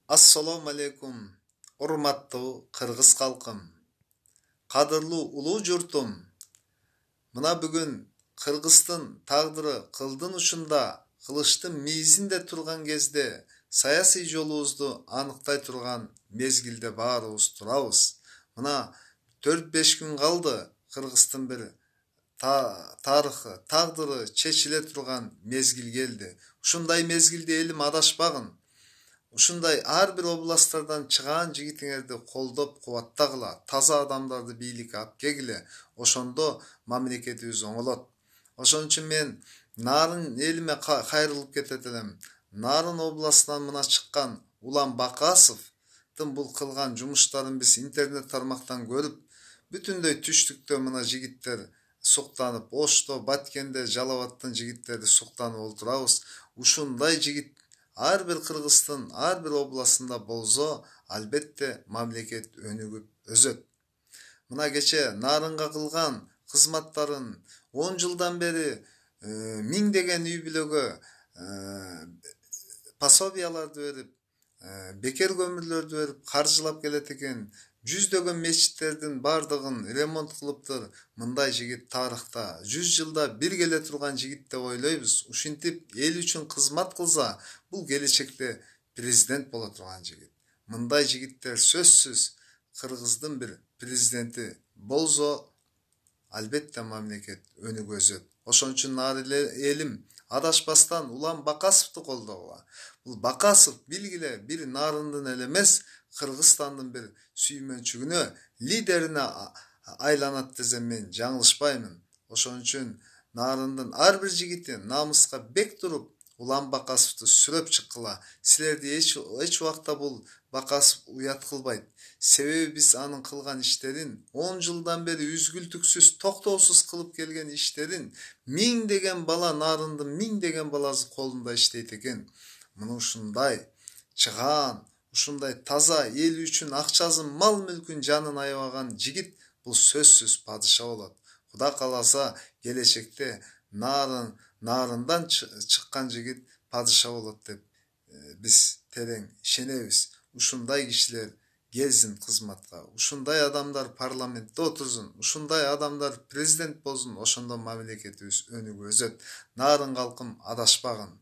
Assalamu alaikum. Urmatlı Kırgız halkım. Kadırlı ulu jurtum. Mına bugün Kırgızstın tağdırı kıldın uçunda, kılıçtın mizinde turgan gezde, sayasi jolubuzdu anıktay turgan mezgilde barыбыз turabыз. Mına 4-5 gün kaldı Kırgızstın bir tarıхы, tağdırı çeçile turgan mezgil geldi. Ушундай mezgilde elim adaşpagın. Ушундай ар бир областтардан чыган жигитиңерди колдоп кубаттагыла, таза адамдарды бийликке алып кегиле. Ошондо мамлекетибиз оңолот. Ошон үчүн мен Нарын элиме кайрылып кетет элем. Нарын областынан мына чыккан Улан Бакасовдун бул кылган жумуштарын биз интернет тармактан көрүп, бүтүндөй түштүктө мына жигиттер суктанып, Ошто, Баткенде, Жалал-Абадтын жигиттери суктанып олтурабыз. Ушундай жигит ар бир Кыргыздын ар бир областында болсо, албетте мамлекет өнүгүп өсөт. Мына кече Нарынга кылган кызматтарын 10 жылдан бери миңдеген үй бүлөгө пособияларды берип, бекер көмүрлөрдү берип каржылап келет экен. Жүздөгөн мечиттердин бардыгын ремонт кылыптыр. Мындай жигит тарыхта 100 жылда бир келе турган жигит деп ойлойбуз. Ушинтип эл үчүн кызмат кылса, бул келечекте президент боло турган жигит. Мындай жигиттер сөзсүз Кыргыздын бир президенти болсо, албетте мамлекет өнүгүп өсөт. Ошон үчүн элим адашпастан Улан Бакасовду колдогула. Бул Бакасов билгиле бир Нарындын эле эмес, Кыргызстандын бир сүймөнчүгүнө, лидерине айланат десем мен жаңылышпаймын. Ошон үчүн Нарындын ар бир жигити намыска бек туруп, Улан Бакасовду сүрөп чыккыла. Силерди эч убакта бул Бакасов уят кылбайт. Себеби биз анын кылган иштерин 10 жылдан бери үзгүлтүксүз, токтоосуз кылып келген иштерин миңдеген бала, Нарындын миңдеген баласы колунда иштейт экен. Муну ушундай чыгаан, ушундай таза эл үчүн акчасын, мал мүлкүн, жанын аябаган жигит бул сөзсүз падыша болот. Кудай кааласа келечекте Нарындан чыккан жигит падыша болот деп биз терең ишенебиз. Ушундай кишилер келсин кызматка. Ушундай адамдар парламентте отурсун. Ушундай адамдар президент болсун. Ошондо мамлекетибиз өнүгүп өсөт. Нарын калкым адашпагын.